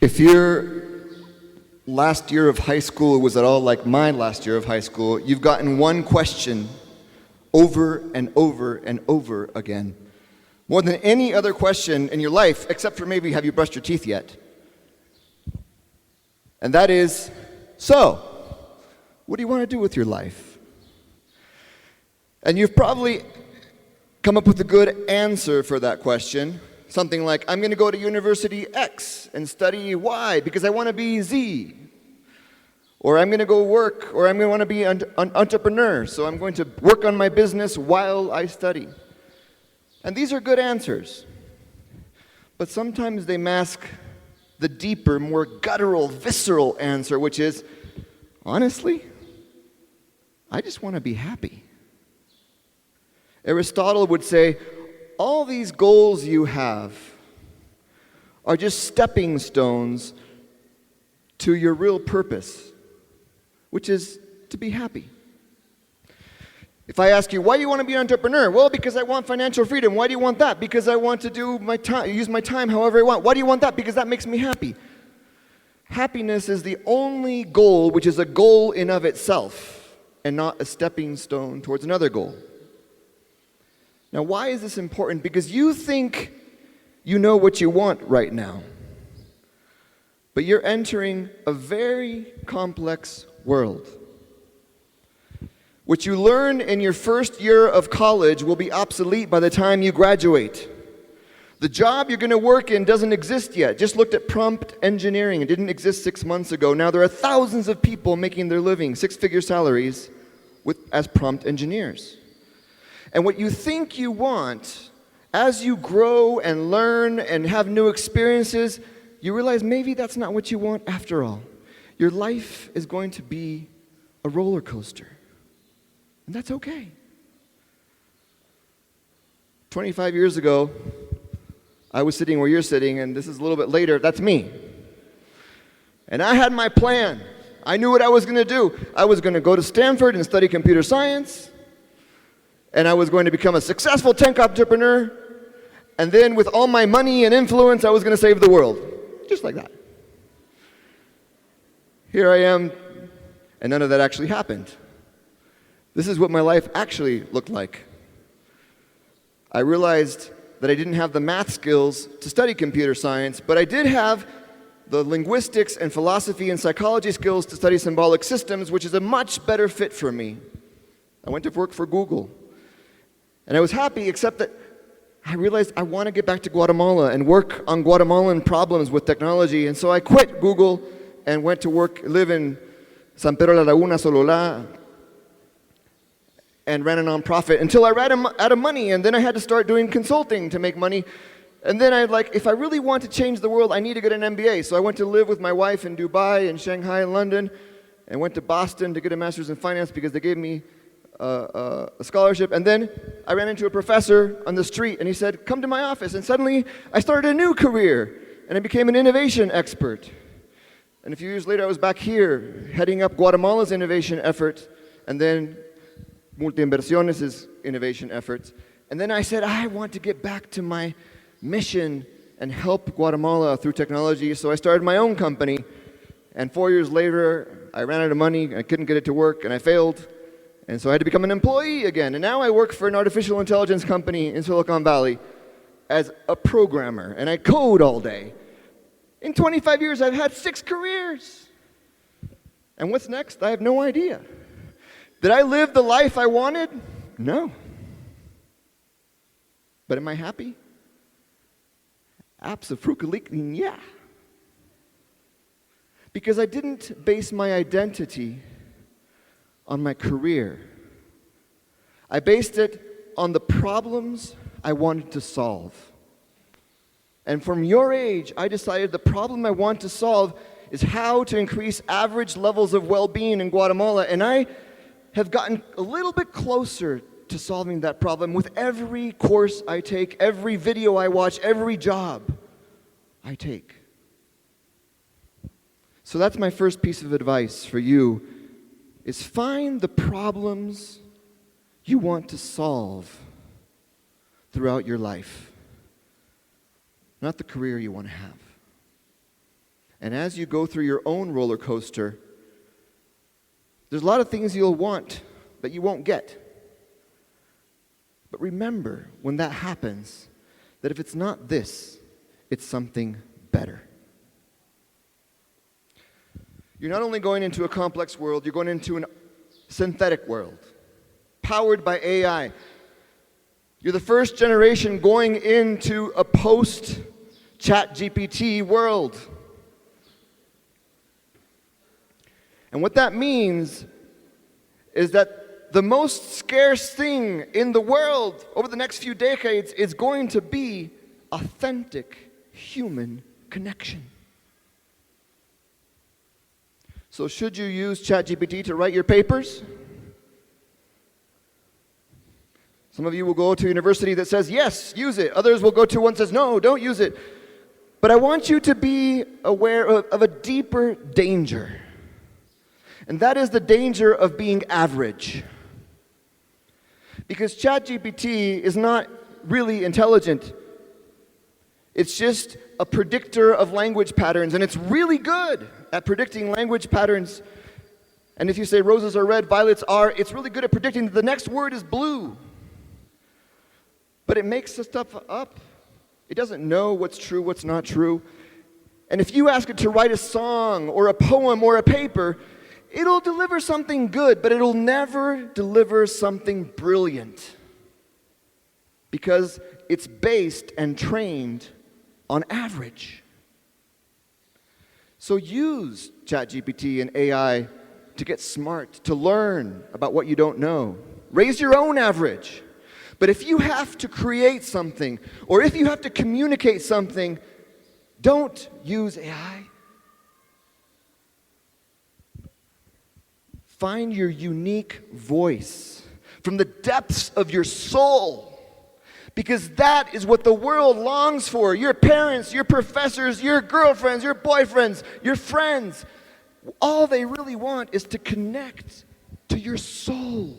If your last year of high school was at all like my last year of high school, you've gotten one question over and over and over again. More than any other question in your life, except for maybe, have you brushed your teeth yet? And that is, so, what do you want to do with your life? And you've probably come up with a good answer for that question. Something like, I'm going to go to University X and study Y because I want to be Z. Or I'm going to go work, or I'm going to want to be an entrepreneur, so I'm going to work on my business while I study. And these are good answers. But sometimes they mask the deeper, more guttural, visceral answer, which is, honestly, I just want to be happy. Aristotle would say, all these goals you have are just stepping stones to your real purpose, which is to be happy. If I ask you, why do you want to be an entrepreneur? Well, because I want financial freedom. Why do you want that? Because I want to use my time however I want. Why do you want that? Because that makes me happy. Happiness is the only goal which is a goal in of itself and not a stepping stone towards another goal. Now, why is this important? Because you think you know what you want right now, but you're entering a very complex world. What you learn in your first year of college will be obsolete by the time you graduate. The job you're going to work in doesn't exist yet. Just looked at prompt engineering. It didn't exist 6 months ago. Now there are thousands of people making their living, six-figure salaries, as prompt engineers. And what you think you want, as you grow and learn and have new experiences, you realize maybe that's not what you want after all. Your life is going to be a roller coaster. And that's okay. 25 years ago, I was sitting where you're sitting, and this is a little bit later, that's me. And I had my plan. I knew what I was going to do. I was going to go to Stanford and study computer science. And I was going to become a successful tech entrepreneur. And then with all my money and influence, I was going to save the world. Just like that. Here I am, and none of that actually happened. This is what my life actually looked like. I realized that I didn't have the math skills to study computer science, but I did have the linguistics and philosophy and psychology skills to study symbolic systems, which is a much better fit for me. I went to work for Google. And I was happy, except that I realized I want to get back to Guatemala and work on Guatemalan problems with technology. And so I quit Google and went to live in San Pedro La Laguna, Sololá, and ran a nonprofit until I ran out of money. And then I had to start doing consulting to make money. And then if I really want to change the world, I need to get an MBA. So I went to live with my wife in Dubai and Shanghai and London, and went to Boston to get a master's in finance because they gave me a scholarship. And then I ran into a professor on the street, and he said, come to my office. And suddenly, I started a new career, and I became an innovation expert. And a few years later, I was back here, heading up Guatemala's innovation effort, and then Multiinversiones' innovation efforts. And then I said, I want to get back to my mission and help Guatemala through technology. So I started my own company. And 4 years later, I ran out of money, I couldn't get it to work, and I failed. And so I had to become an employee again. And now I work for an artificial intelligence company in Silicon Valley as a programmer. And I code all day. In 25 years, I've had 6 careers. And what's next? I have no idea. Did I live the life I wanted? No. But am I happy? Absolutely, yeah. Because I didn't base my identity on my career. I based it on the problems I wanted to solve. And from your age, I decided the problem I want to solve is how to increase average levels of well-being in Guatemala. And I have gotten a little bit closer to solving that problem with every course I take, every video I watch, every job I take. So that's my first piece of advice for you, is find the problems you want to solve throughout your life, not the career you want to have. And as you go through your own roller coaster, there's a lot of things you'll want that you won't get. But remember, when that happens, that if it's not this, it's something better. You're not only going into a complex world, you're going into a synthetic world, powered by AI. You're the first generation going into a post-ChatGPT world. And what that means is that the most scarce thing in the world over the next few decades is going to be authentic human connection. So should you use ChatGPT to write your papers? Some of you will go to a university that says, yes, use it. Others will go to one that says, no, don't use it. But I want you to be aware of a deeper danger. And that is the danger of being average. Because ChatGPT is not really intelligent. It's just a predictor of language patterns, and it's really good at predicting language patterns. And if you say roses are red, violets are, it's really good at predicting that the next word is blue. But it makes the stuff up. It doesn't know what's true, what's not true. And if you ask it to write a song or a poem or a paper, it'll deliver something good, but it'll never deliver something brilliant. Because it's based and trained on average. So use ChatGPT and AI to get smart, to learn about what you don't know. Raise your own average. But if you have to create something, or if you have to communicate something, don't use AI. Find your unique voice from the depths of your soul. Because that is what the world longs for. Your parents, your professors, your girlfriends, your boyfriends, your friends. All they really want is to connect to your soul.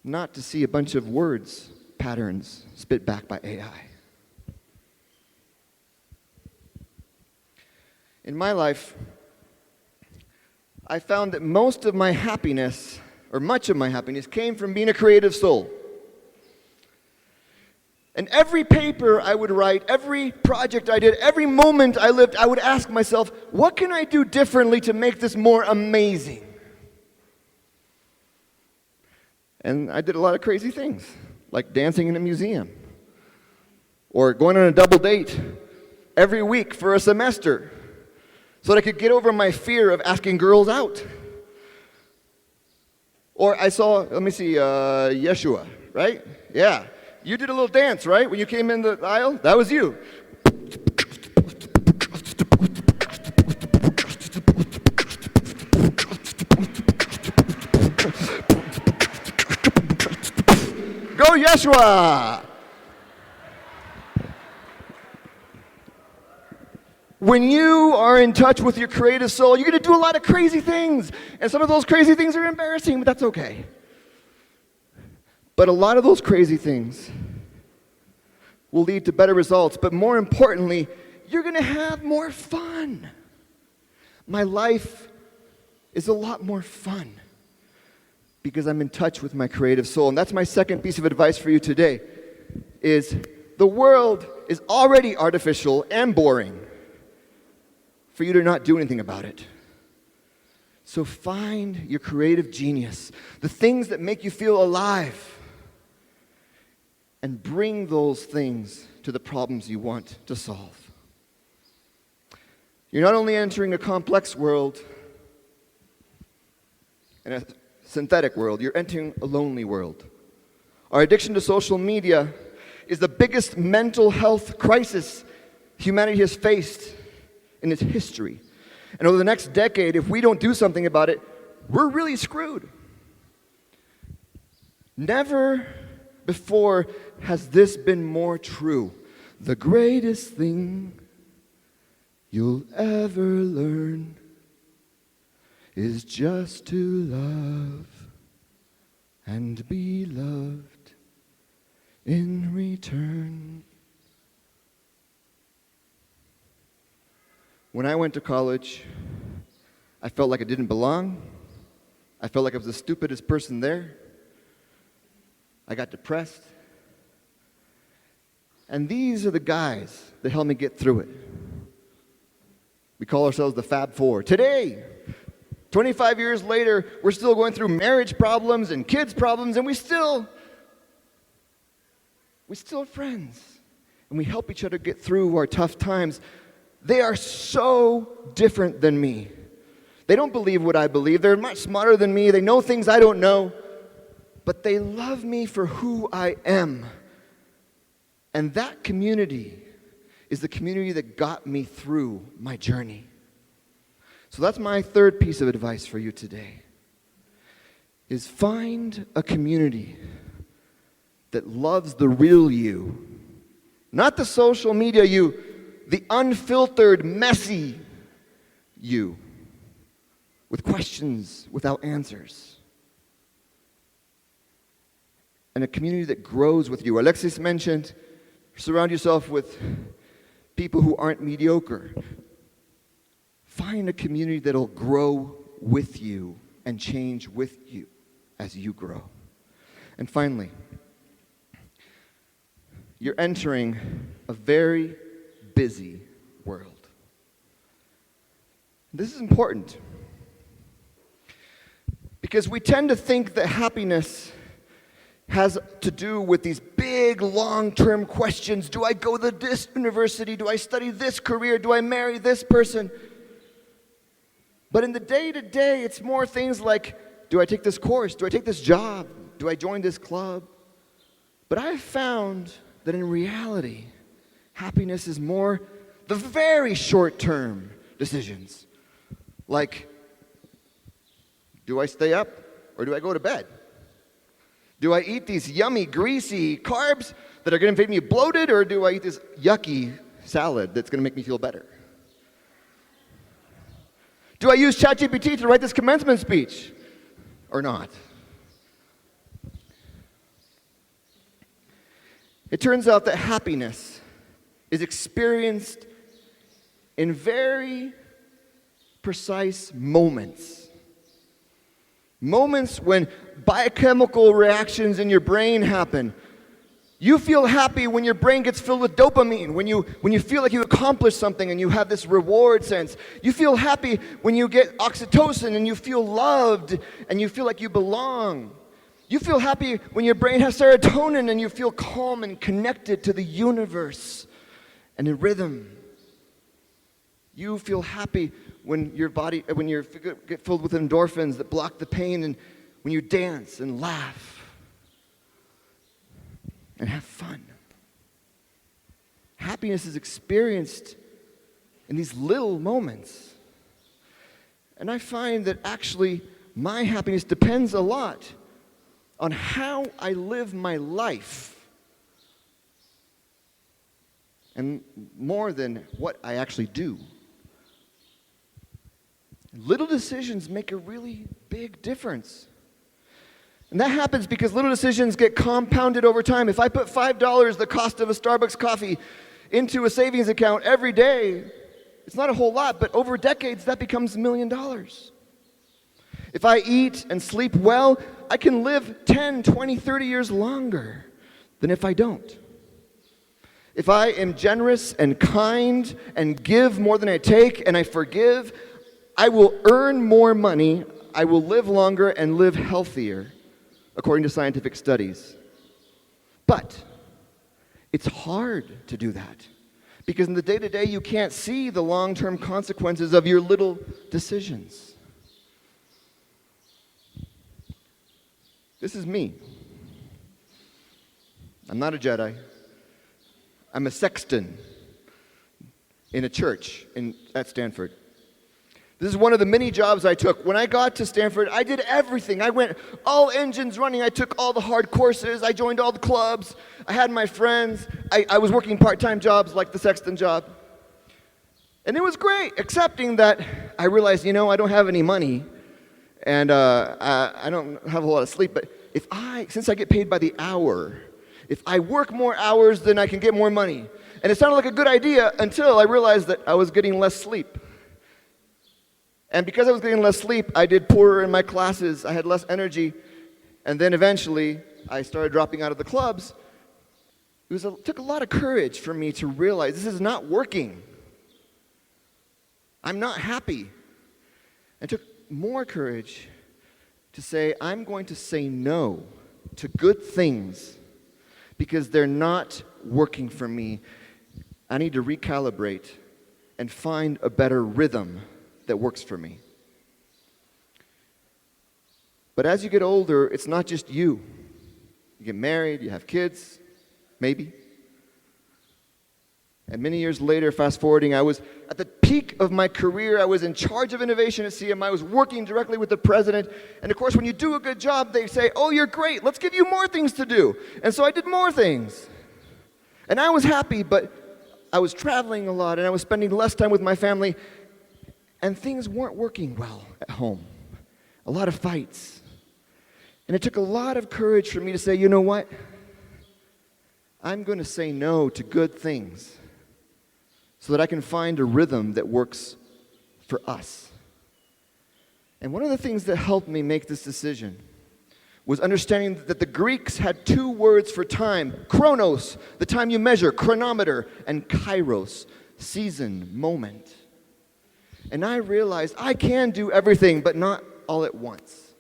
Not to see a bunch of words, patterns, spit back by AI. In my life, I found that most of my happiness, or much of my happiness, came from being a creative soul. And every paper I would write, every project I did, every moment I lived, I would ask myself, what can I do differently to make this more amazing? And I did a lot of crazy things, like dancing in a museum, or going on a double date every week for a semester, so that I could get over my fear of asking girls out. Or I saw, Yeshua, right? Yeah. You did a little dance, right? When you came in the aisle? That was you. Go Yeshua! When you are in touch with your creative soul, you're going to do a lot of crazy things. And some of those crazy things are embarrassing, but that's okay. But a lot of those crazy things will lead to better results. But more importantly, you're going to have more fun. My life is a lot more fun because I'm in touch with my creative soul. And that's my second piece of advice for you today, is the world is already artificial and boring for you to not do anything about it. So find your creative genius, the things that make you feel alive, and bring those things to the problems you want to solve. You're not only entering a complex world and a synthetic world, you're entering a lonely world. Our addiction to social media is the biggest mental health crisis humanity has faced in its history. And over the next decade, if we don't do something about it, we're really screwed. Never before has this been more true. The greatest thing you'll ever learn is just to love and be loved in return. When I went to college, I felt like I didn't belong. I felt like I was the stupidest person there. I got depressed. And these are the guys that helped me get through it. We call ourselves the Fab Four. Today, 25 years later, we're still going through marriage problems and kids problems, and we still are friends. And we help each other get through our tough times. They are so different than me. They don't believe what I believe. They're much smarter than me. They know things I don't know. But they love me for who I am. And that community is the community that got me through my journey. So that's my third piece of advice for you today, is find a community that loves the real you. Not the social media you, the unfiltered, messy you, with questions without answers. And a community that grows with you. Alexis mentioned, surround yourself with people who aren't mediocre. Find a community that'll grow with you and change with you as you grow. And finally, you're entering a very busy world. This is important because we tend to think that happiness has to do with these big, long-term questions. Do I go to this university? Do I study this career? Do I marry this person? But in the day-to-day, it's more things like, do I take this course? Do I take this job? Do I join this club? But I've found that in reality, happiness is more the very short-term decisions. Like, do I stay up or do I go to bed? Do I eat these yummy, greasy carbs that are going to make me bloated, or do I eat this yucky salad that's going to make me feel better? Do I use ChatGPT to write this commencement speech or not? It turns out that happiness is experienced in very precise moments. Moments when biochemical reactions in your brain happen. You feel happy when your brain gets filled with dopamine, when you feel like you accomplished something and you have this reward sense. You feel happy when you get oxytocin and you feel loved and you feel like you belong. You feel happy when your brain has serotonin and you feel calm and connected to the universe and in rhythm. You feel happy when you get filled with endorphins that block the pain, and when you dance and laugh and have fun. Happiness is experienced in these little moments. And I find that actually my happiness depends a lot on how I live my life, and more than what I actually do. Little decisions make a really big difference. And that happens because little decisions get compounded over time. If I put $5, the cost of a Starbucks coffee, into a savings account every day, it's not a whole lot, but over decades, that becomes $1 million. If I eat and sleep well, I can live 10, 20, 30 years longer than if I don't. If I am generous and kind and give more than I take and I forgive, I will earn more money, I will live longer and live healthier, according to scientific studies. But it's hard to do that, because in the day-to-day you can't see the long-term consequences of your little decisions. This is me. I'm not a Jedi. I'm a sexton in a church at Stanford. This is one of the many jobs I took. When I got to Stanford, I did everything. I went all engines running. I took all the hard courses. I joined all the clubs. I had my friends. I was working part-time jobs like the sexton job. And it was great, excepting that I realized, I don't have any money, and I don't have a lot of sleep. But since I get paid by the hour, if I work more hours, then I can get more money. And it sounded like a good idea until I realized that I was getting less sleep. And because I was getting less sleep, I did poorer in my classes, I had less energy, and then eventually I started dropping out of the clubs. It took a lot of courage for me to realize this is not working. I'm not happy. It took more courage to say, I'm going to say no to good things because they're not working for me. I need to recalibrate and find a better rhythm that works for me. But as you get older, it's not just you. You get married, you have kids, maybe. And many years later, fast forwarding, I was at the peak of my career. I was in charge of innovation at CM. I was working directly with the president. And of course, when you do a good job, they say, oh, you're great. Let's give you more things to do. And so I did more things. And I was happy, but I was traveling a lot, and I was spending less time with my family. And things weren't working well at home. A lot of fights. And it took a lot of courage for me to say, you know what? I'm going to say no to good things so that I can find a rhythm that works for us. And one of the things that helped me make this decision was understanding that the Greeks had two words for time: chronos, the time you measure, chronometer, and kairos, season, moment. And I realized I can do everything, but not all at once.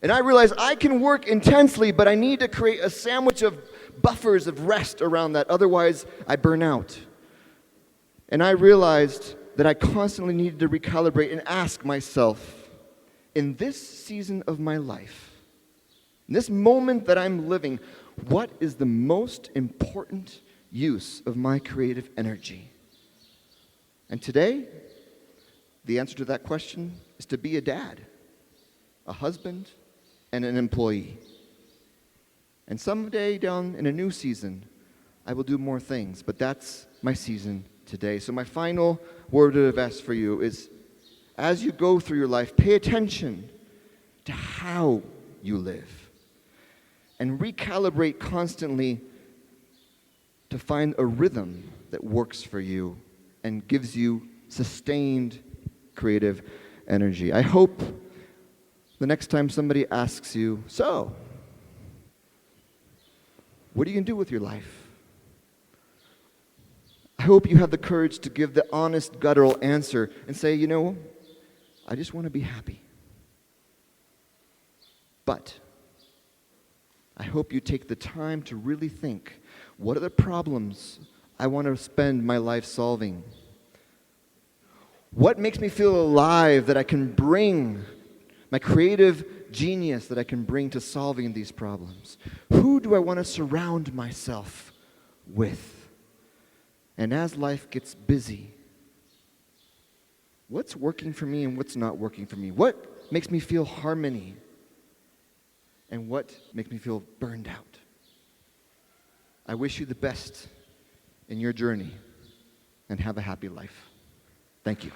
And I realized I can work intensely, but I need to create a sandwich of buffers of rest around that, otherwise I burn out. And I realized that I constantly needed to recalibrate and ask myself, in this season of my life, in this moment that I'm living, what is the most important use of my creative energy? And today, the answer to that question is to be a dad, a husband, and an employee. And someday down in a new season, I will do more things, but that's my season today. So my final word of advice for you is, as you go through your life, pay attention to how you live and recalibrate constantly to find a rhythm that works for you and gives you sustained creative energy. I hope the next time somebody asks you, so, what are you going to do with your life? I hope you have the courage to give the honest, guttural answer and say, you know, I just want to be happy. But I hope you take the time to really think, what are the problems I want to spend my life solving? What makes me feel alive that I can bring, my creative genius that I can bring to solving these problems? Who do I want to surround myself with? And as life gets busy, what's working for me and what's not working for me? What makes me feel harmony? And what makes me feel burned out? I wish you the best in your journey and have a happy life. Thank you.